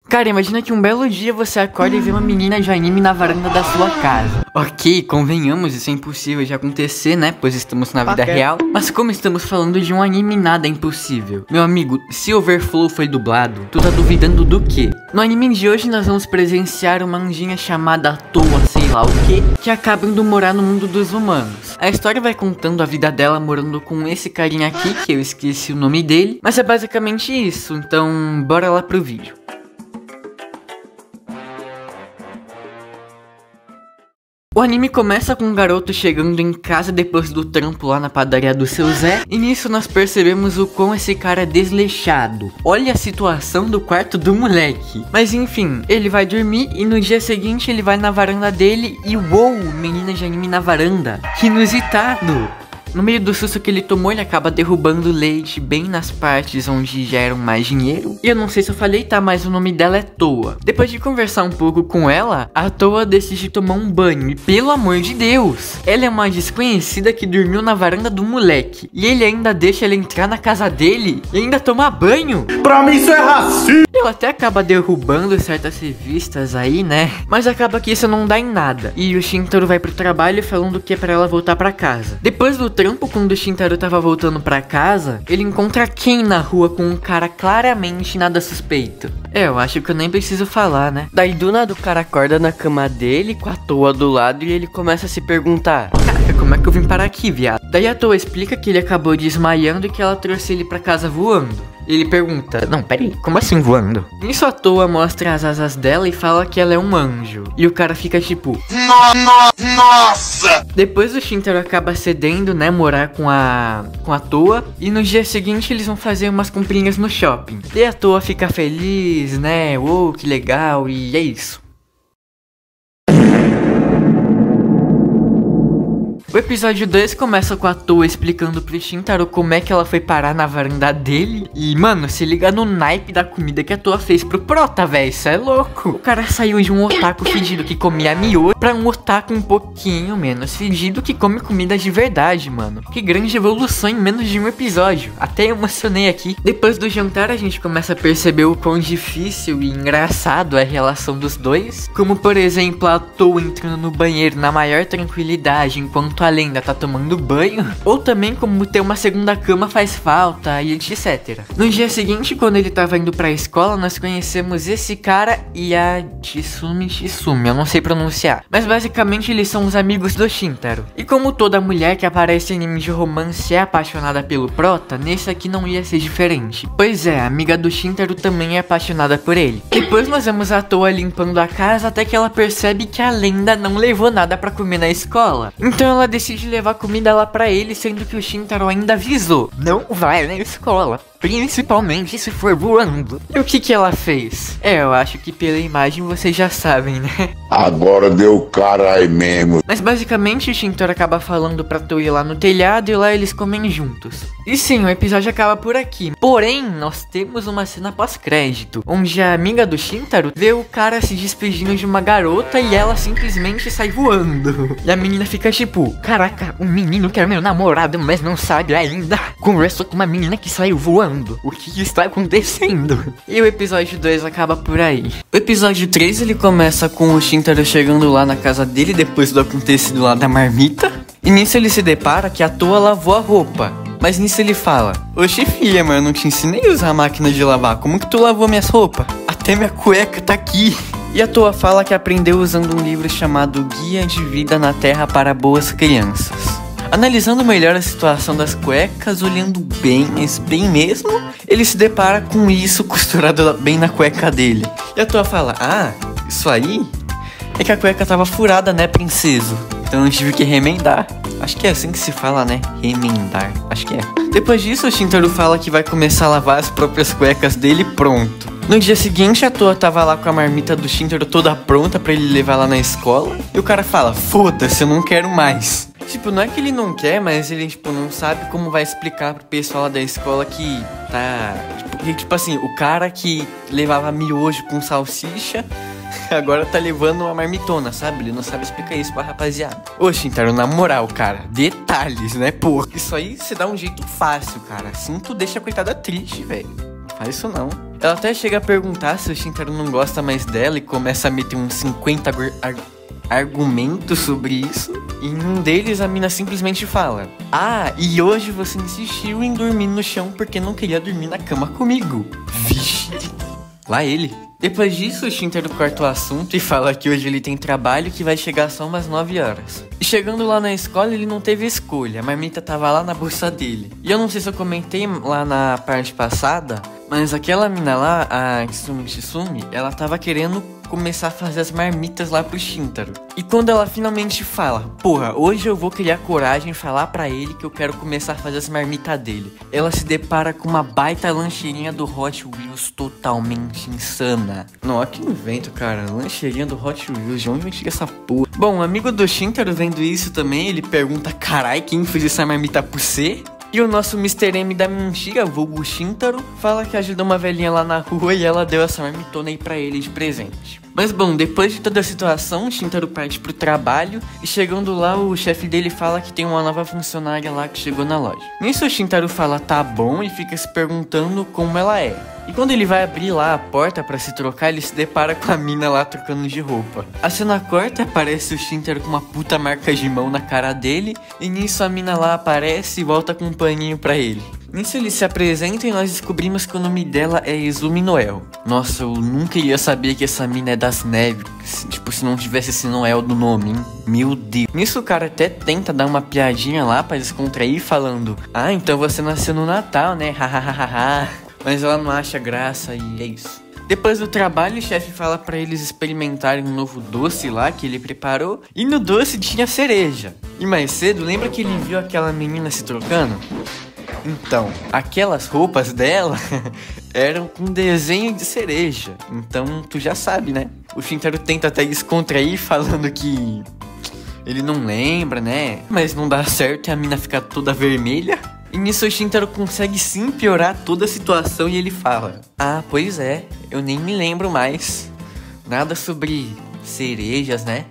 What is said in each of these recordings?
Cara, imagina que um belo dia você acorda e vê uma menina de anime na varanda da sua casa. Ok, convenhamos, isso é impossível de acontecer, né? Pois estamos na vida real. Mas como estamos falando de um anime, nada é impossível. Meu amigo, se Overflow foi dublado, tu tá duvidando do quê? No anime de hoje nós vamos presenciar uma anjinha chamada Toa, sei lá o quê, que acaba indo morar no mundo dos humanos. A história vai contando a vida dela morando com esse carinha aqui, que eu esqueci o nome dele. Mas é basicamente isso, então bora lá pro vídeo. O anime começa com um garoto chegando em casa depois do trampo lá na padaria do seu Zé. E nisso nós percebemos o quão esse cara é desleixado. Olha a situação do quarto do moleque. Mas enfim, ele vai dormir e no dia seguinte ele vai na varanda dele e uou, menina de anime na varanda. Que inusitado! No meio do susto que ele tomou, ele acaba derrubando o leite bem nas partes onde geram mais dinheiro. E eu não sei se eu falei, tá, mas o nome dela é Toa. Depois de conversar um pouco com ela, a Toa decide tomar um banho. E pelo amor de Deus, ela é uma desconhecida que dormiu na varanda do moleque. E ele ainda deixa ela entrar na casa dele e ainda tomar banho. Pra mim isso é racismo. Ela até acaba derrubando certas revistas aí, né? Mas acaba que isso não dá em nada. E o Shintaro vai pro trabalho falando que é pra ela voltar pra casa. Depois do trampo, quando o Shintaro tava voltando pra casa, ele encontra quem na rua com um cara claramente nada suspeito? Eu acho que eu nem preciso falar, né? Daí do nada o cara acorda na cama dele com a Toa do lado e ele começa a se perguntar: caraca, como é que eu vim parar aqui, viado? Daí a Toa explica que ele acabou desmaiando e que ela trouxe ele pra casa voando. Ele pergunta: não, peraí, como assim voando? Nisso a Toa mostra as asas dela e fala que ela é um anjo. E o cara fica tipo: nossa! Depois o Shintaro acaba cedendo, né, morar com a Toa. E no dia seguinte eles vão fazer umas comprinhas no shopping. E a Toa fica feliz, né, uou, que legal, e é isso. O episódio 2 começa com a Toa explicando pro Shintaro como é que ela foi parar na varanda dele. E, mano, se liga no naipe da comida que a Toa fez pro Prota, velho. Isso é louco. O cara saiu de um otaku fedido que comia miojo pra um otaku um pouquinho menos fedido que come comida de verdade, mano. Que grande evolução em menos de um episódio. Até emocionei aqui. Depois do jantar, a gente começa a perceber o quão difícil e engraçado é a relação dos dois. Como, por exemplo, a Toa entrando no banheiro na maior tranquilidade enquanto a lenda tá tomando banho, ou também como ter uma segunda cama faz falta e etc. No dia seguinte, quando ele tava indo pra escola, nós conhecemos esse cara e a Chizumi, eu não sei pronunciar, mas basicamente eles são os amigos do Shintaro. E como toda mulher que aparece em anime de romance é apaixonada pelo Prota, nesse aqui não ia ser diferente. Pois é, a amiga do Shintaro também é apaixonada por ele. Depois nós vemos a Toa limpando a casa até que ela percebe que a lenda não levou nada pra comer na escola. Então ela decide levar comida lá pra ele, sendo que o Shintaro ainda avisou: não vai na escola, principalmente se for voando. E o que ela fez? Eu acho que pela imagem vocês já sabem, né? Agora deu carai mesmo. Mas basicamente o Shintaro acaba falando pra Toa ir lá no telhado e lá eles comem juntos. E sim, o episódio acaba por aqui. Porém, nós temos uma cena pós-crédito, onde a amiga do Shintaro vê o cara se despedindo de uma garota e ela simplesmente sai voando. E a menina fica tipo: caraca, um menino que é meu namorado, mas não sabe ainda. Conversou com uma menina que saiu voando. O que está acontecendo? E o episódio 2 acaba por aí. O episódio 3 ele começa com o Shintaro chegando lá na casa dele depois do acontecido lá da marmita. E nisso ele se depara que a Toa lavou a roupa. Mas nisso ele fala: oxe filha, mas eu não te ensinei a usar a máquina de lavar. Como que tu lavou minhas roupas? Até minha cueca tá aqui. E a Toa fala que aprendeu usando um livro chamado Guia de Vida na Terra para Boas Crianças. Analisando melhor a situação das cuecas, olhando bem, mas bem mesmo, ele se depara com isso costurado bem na cueca dele. E a Toa fala: ah, isso aí é que a cueca tava furada, né, princeso? Então eu tive que remendar. Acho que é assim que se fala, né? Remendar. Acho que é. Depois disso, o Shintaro fala que vai começar a lavar as próprias cuecas dele e pronto. No dia seguinte, a Toa tava lá com a marmita do Shintaro toda pronta pra ele levar lá na escola. E o cara fala: foda-se, eu não quero mais. Tipo, não é que ele não quer, mas ele, tipo, não sabe como vai explicar pro pessoal lá da escola que tá... Tipo assim, o cara que levava miojo com salsicha agora tá levando uma marmitona, sabe? Ele não sabe explicar isso pra rapaziada. Ô, Shintaro, na moral, cara, detalhes, né, pô? Isso aí você dá um jeito fácil, cara. Assim tu deixa a coitada triste, velho. faz isso não. Ela até chega a perguntar se o Shintaro não gosta mais dela e começa a meter uns 50 argumentos sobre isso. E em um deles a mina simplesmente fala: ah, e hoje você insistiu em dormir no chão porque não queria dormir na cama comigo. Vixe, lá ele. Depois disso, o Shintaro corta o assunto e fala que hoje ele tem trabalho que vai chegar só umas 9 horas. E chegando lá na escola, ele não teve escolha, a marmita tava lá na bolsa dele. E eu não sei se eu comentei lá na parte passada, mas aquela mina lá, a Tsumi, ela tava querendo começar a fazer as marmitas lá pro Shintaro. E quando ela finalmente fala: porra, hoje eu vou criar coragem e falar pra ele que eu quero começar a fazer as marmitas dele, ela se depara com uma baita lancheirinha do Hot Wheels totalmente insana. Não, que invento, cara, lancheirinha do Hot Wheels, de onde eu tiro essa porra? Bom, um amigo do Shintaro vendo isso também, ele pergunta: carai, quem fez essa marmita por você? E o nosso Mr. M da mentira, vulgo Shintaro, fala que ajudou uma velhinha lá na rua e ela deu essa marmitona aí pra ele de presente. Mas bom, depois de toda a situação, o Shintaro parte pro trabalho e chegando lá o chefe dele fala que tem uma nova funcionária lá que chegou na loja. Nisso o Shintaro fala tá bom e fica se perguntando como ela é. E quando ele vai abrir lá a porta pra se trocar, ele se depara com a mina lá trocando de roupa. A cena corta, aparece o Shintaro com uma puta marca de mão na cara dele e nisso a mina lá aparece e volta com um paninho pra ele. Nisso ele se apresenta e nós descobrimos que o nome dela é Izumi Noel. Nossa, eu nunca ia saber que essa mina é das neves. Tipo, se não tivesse esse Noel do nome, hein? Meu Deus. Nisso o cara até tenta dar uma piadinha lá pra descontrair falando: ah, então você nasceu no Natal, né? Hahaha. Mas ela não acha graça e é isso. Depois do trabalho, o chefe fala pra eles experimentarem um novo doce lá que ele preparou. E no doce tinha cereja. E mais cedo, lembra que ele viu aquela menina se trocando? Então, aquelas roupas dela eram com desenho de cereja. Então, tu já sabe, né? O Shintaro tenta até descontrair falando que ele não lembra, né? Mas não dá certo e a mina fica toda vermelha. E nisso o Shintaro consegue sim piorar toda a situação e ele fala: ah, pois é, eu nem me lembro mais. Nada sobre cerejas, né?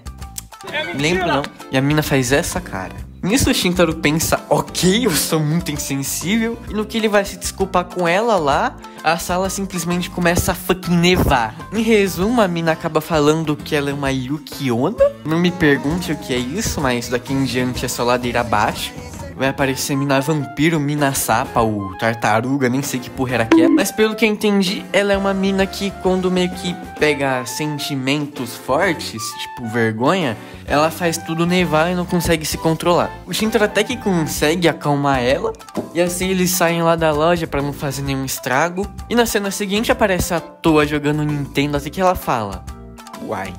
Me lembro não. E a mina faz essa cara. Nisso o Shintaro pensa: ok, eu sou muito insensível. E no que ele vai se desculpar com ela lá, a sala simplesmente começa a fucking nevar. Em resumo, a mina acaba falando que ela é uma Yukiona. Não me pergunte o que é isso, mas daqui em diante é só ladeira abaixo. Vai aparecer mina vampiro, mina sapa ou tartaruga, nem sei que porra era que é. Mas pelo que eu entendi, ela é uma mina que quando meio que pega sentimentos fortes, tipo vergonha, ela faz tudo nevar e não consegue se controlar. O Shintaro até que consegue acalmar ela, e assim eles saem lá da loja pra não fazer nenhum estrago. E na cena seguinte aparece a Toa jogando Nintendo, até que ela fala: uai,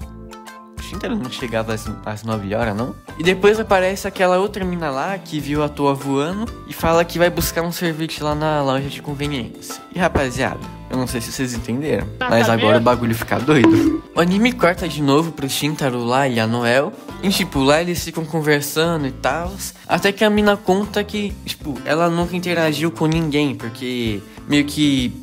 o Shintaro não chegava às 9 horas, não? E depois aparece aquela outra mina lá que viu a Toa voando e fala que vai buscar um sorvete lá na loja de conveniência. E rapaziada, eu não sei se vocês entenderam, mas agora o bagulho fica doido. O anime corta de novo pro Shintaro lá e a Noel. E tipo, lá eles ficam conversando e tal. Até que a mina conta que, tipo, ela nunca interagiu com ninguém, porque meio que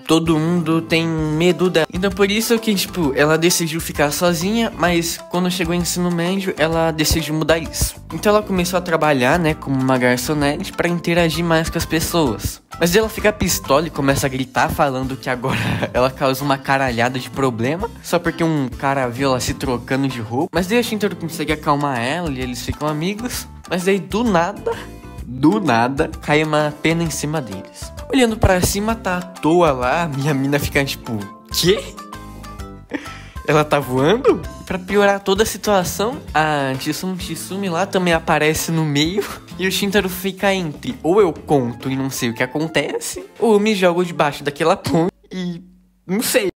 todo mundo tem medo dela. Então por isso que, tipo, ela decidiu ficar sozinha, mas quando chegou o ensino médio, ela decidiu mudar isso. Então ela começou a trabalhar, né, como uma garçonete pra interagir mais com as pessoas. Mas ela fica pistola e começa a gritar falando que agora ela causa uma caralhada de problema só porque um cara viu ela se trocando de roupa. Mas daí a Shintaro consegue acalmar ela e eles ficam amigos. Mas daí do nada, cai uma pena em cima deles. Olhando pra cima, tá à toa lá, minha mina fica tipo: quê? Ela tá voando? Pra piorar toda a situação, a Tsumi lá também aparece no meio. E o Shintaro fica entre: ou eu conto e não sei o que acontece, ou eu me jogo debaixo daquela ponte e não sei.